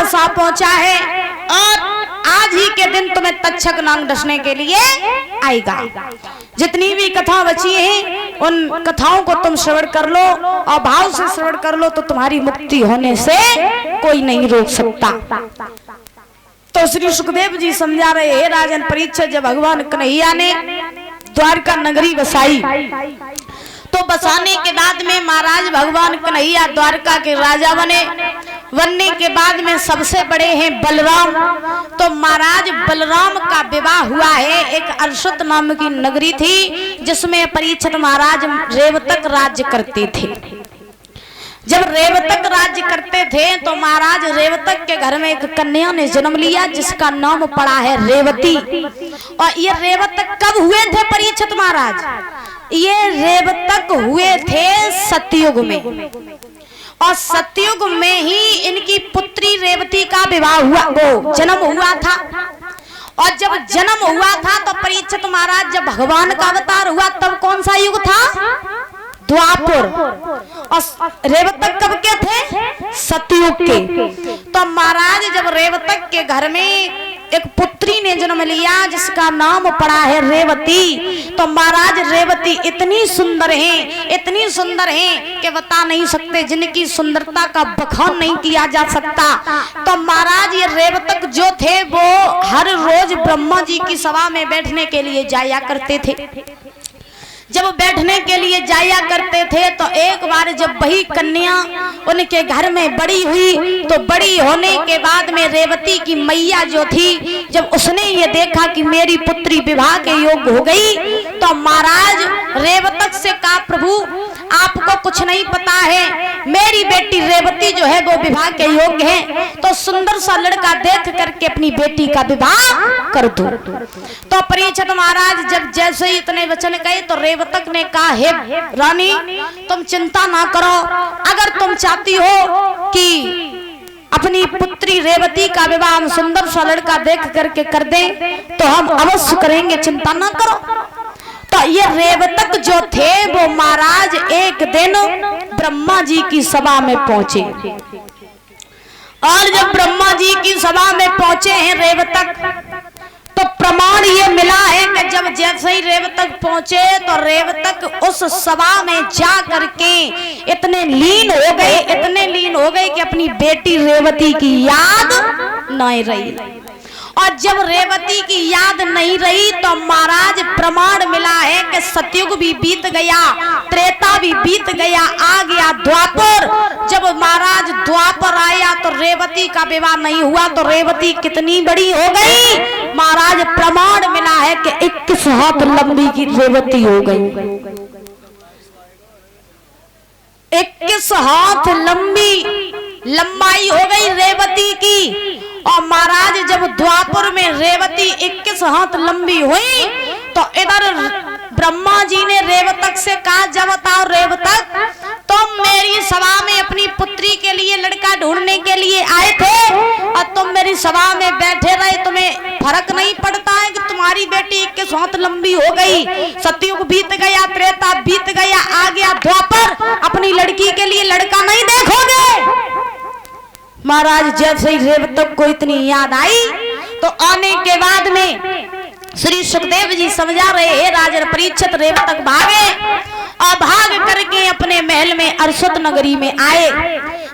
बस आ पहुंचा है और आज ही के दिन तुम्हें तक्षक नाग डसने के लिए आएगा। जितनी भी कथा बची हैं उन कथाओं को तुम श्रवण कर लो और भाव से श्रवण कर लो, तो तुम्हारी मुक्ति होने से कोई नहीं रोक सकता। तो श्री सुखदेव जी समझा रहे हैं, राजन परीक्षित, जब भगवान कन्हैया ने द्वारका नगरी बसाई तो बसाने के बाद में महाराज भगवान कन्हैया द्वारका के राजा बनने के बाद में सबसे बड़े हैं बलराम। तो महाराज बलराम का विवाह हुआ है। एक अर्षत नाम की नगरी थी जिसमें परीक्षित महाराज रेवतक राज्य करते थे। जब रेवतक राज्य करते थे तो महाराज रेवतक के घर में एक कन्या ने जन्म लिया जिसका नाम पड़ा है रेवती। और ये रेवतक कब हुए थे परीक्षित महाराज? ये रेवतक हुए थे सतयुग में, और सतयुग में ही इनकी पुत्री रेवती का विवाह हुआ, वो जन्म हुआ था। और जब जन्म हुआ था तो परीक्षित महाराज जब भगवान का अवतार हुआ तब कौन सा युग था? द्वापर। और रेवतक कब के थे? सतयुग के। तो महाराज जब रेवतक के घर में एक पुत्री ने जन्म लिया जिसका नाम पड़ा है रेवती, तो महाराज रेवती इतनी सुंदर हैं कि बता नहीं सकते, जिनकी सुंदरता का बखान नहीं किया जा सकता। तो महाराज ये रेवतक जो थे वो हर रोज ब्रह्मा जी की सभा में बैठने के लिए जाया करते थे। जब बैठने के लिए जाया करते थे तो एक बार जब वही कन्या उनके घर में बड़ी हुई तो बड़ी होने के बाद में रेवती की मैया जो थी, जब उसने ये देखा कि मेरी पुत्री विवाह के योग्य हो गई तो महाराज रेवतक से कहा, प्रभु आपको कुछ नहीं पता है, मेरी बेटी रेवती जो है वो विवाह के योग्य है, तो सुंदर सा लड़का देख करके अपनी बेटी का विवाह कर दो। तो परीक्षित महाराज जब जैसे ही इतने वचन कहे तो रेवतक ने कहा, हे रानी तुम चिंता ना करो, अगर तुम चाहती हो कि अपनी पुत्री रेवती का विवाह हम सुंदर सा लड़का देख करके कर दें तो हम अवश्य करेंगे, चिंता ना करो। तो ये रेवतक जो थे वो महाराज एक दिन ब्रह्मा जी की सभा में पहुंचे, और जब ब्रह्मा जी की सभा में पहुंचे हैं रेवतक, तो प्रमाण ये मिला है कि जब जैसे ही रेवतक पहुंचे तो रेवतक उस सभा में जा करके इतने लीन हो गए कि अपनी बेटी रेवती की याद नहीं रही। और जब रेवती की याद नहीं रही तो महाराज प्रमाण मिला है कि सतयुग भी बीत गया, त्रेता भी बीत गया, आ गया द्वापर। जब महाराज द्वापर आया तो रेवती का विवाह नहीं हुआ, तो रेवती कितनी बड़ी हो गई? महाराज प्रमाण मिला है कि 21 हाथ लंबी की रेवती हो गई। 21 हाथ लंबाई हो गई रेवती की। और महाराज जब द्वापर में रेवती 21 हाथ लंबी हुई तो इधर ब्रह्मा जी ने रेवतक से कहा, जब बताओ रेवतक तुम मेरी सभा में अपनी पुत्री के लिए लड़का ढूंढने के लिए आए थे और तुम मेरी सभा में बैठे रहे, तुम्हें फर्क नहीं पड़ता है कि तुम्हारी बेटी 21 हाथ लंबी हो गई? सतयुग बीत गया, त्रेता बीत गया, आ गया द्वापर, अपनी लड़की के लिए लड़का नहीं देखोगे? महाराज जैसे ही रेवतक को इतनी याद आई तो आने के बाद में श्री सुखदेव जी समझा रहे हैं, राजा परीक्षित रेवतक भागे और भाग करके अपने महल में अर्षत नगरी में आए।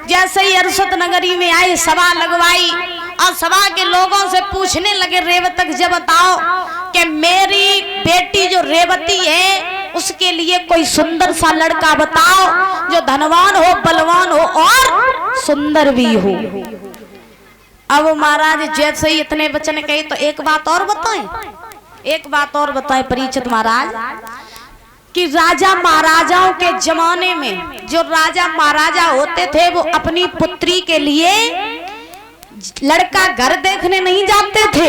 जैसे ही अर्षत नगरी में आए सभा लगवाई और सभा के लोगों से पूछने लगे, रेवतक जब बताओ कि मेरी बेटी जो रेवती है उसके लिए कोई सुंदर सा लड़का बताओ जो धनवान हो, बलवान हो और सुंदर भी हो। अब महाराज जैसे ही इतने वचन कहे तो एक बात और बताएं परीक्षित महाराज कि राजा महाराजाओं के जमाने में जो राजा महाराजा होते थे वो अपनी पुत्री के लिए लड़का घर देखने नहीं जाते थे,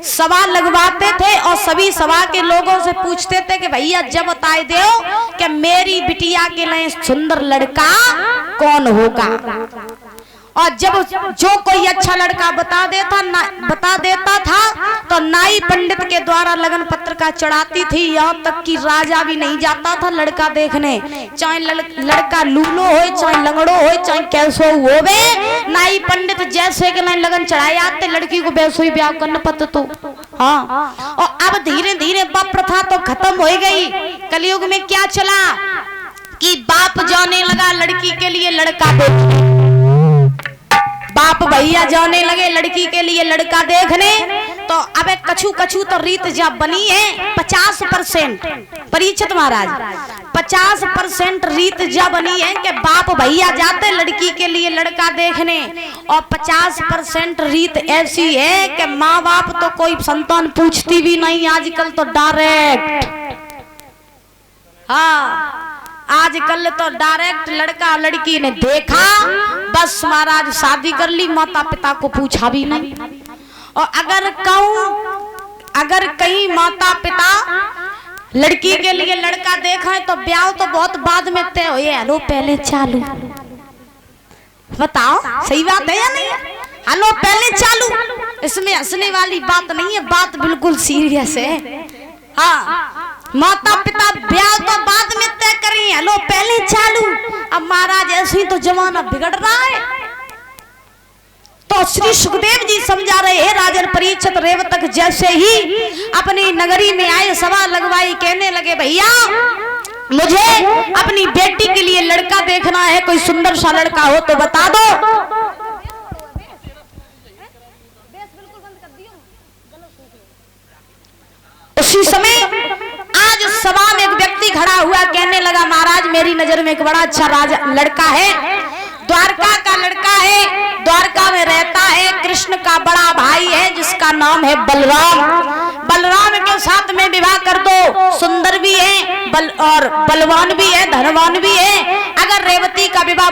सभा लगवाते थे और सभी सभा के लोगों से पूछते थे कि भैया जब बताए दो कि मेरी बिटिया के लिए सुंदर लड़का कौन होगा। और जब जो कोई अच्छा लड़का बता देता था तो नाई पंडित के द्वारा लगन पत्र का चढ़ाती थी। यहाँ तक कि राजा भी नहीं जाता था लड़का देखने, चाहे लड़का लूलो हो, चाहे लंगड़ो हो, चाहे कैसो हो बे, नाई पंडित जैसे के नहीं लगन चढ़ाए आते लड़की को वैसे ही ब्याह करना पड़ता। तो हाँ, और अब धीरे धीरे बाप प्रथा तो खत्म हो गई। कलयुग में क्या चला कि बाप जाने लगा लड़की के लिए लड़का देखने, बाप भैया जाने लगे लड़की के लिए लड़का देखने। तो अब कछु कछु तो रीत जब बनी है 50%, परीक्षित महाराज 50% रीत जब बनी है कि बाप भैया जाते लड़की के लिए लड़का देखने, और 50% रीत ऐसी है कि माँ बाप तो कोई संतान पूछती भी नहीं आजकल, तो डायरेक्ट, हाँ आजकल तो डायरेक्ट लड़का लड़की ने देखा बस महाराज शादी कर ली, माता पिता को पूछा भी नहीं। और अगर कहीं माता पिता लड़की के लिए लड़का देखा है तो ब्याह तो बहुत बाद में तय हो। हेलो पहले चालू, बताओ सही बात है या नहीं? हेलो पहले चालू, इसमें हंसने वाली बात नहीं है, बात बिल्कुल सीरियस है। हाँ, माता पिता ब्याह तो बाद में तय करें, हेलो पहले चालू। अब महाराज ऐसे ही तो जमाना बिगड़ रहा है। तो श्री सुखदेव जी समझा रहे हैं राजन परीक्षित रेवतक जैसे ही अपनी नगरी में आए, सभा लगवाई, कहने लगे भैया मुझे अपनी बेटी के लिए लड़का देखना है, कोई सुंदर सा लड़का हो तो बता दो। उसी समय आज सभा में एक व्यक्ति खड़ा हुआ, कहने लगा महाराज मेरी नजर में एक बड़ा अच्छा लड़का है, द्वारका का लड़का है, द्वारका में रहता है, कृष्ण का बड़ा भाई है जिसका नाम है बलराम। बलराम के साथ में विवाह कर दो, सुंदर भी है और बलवान भी है, धनवान भी है। अगर रेवती का विवाह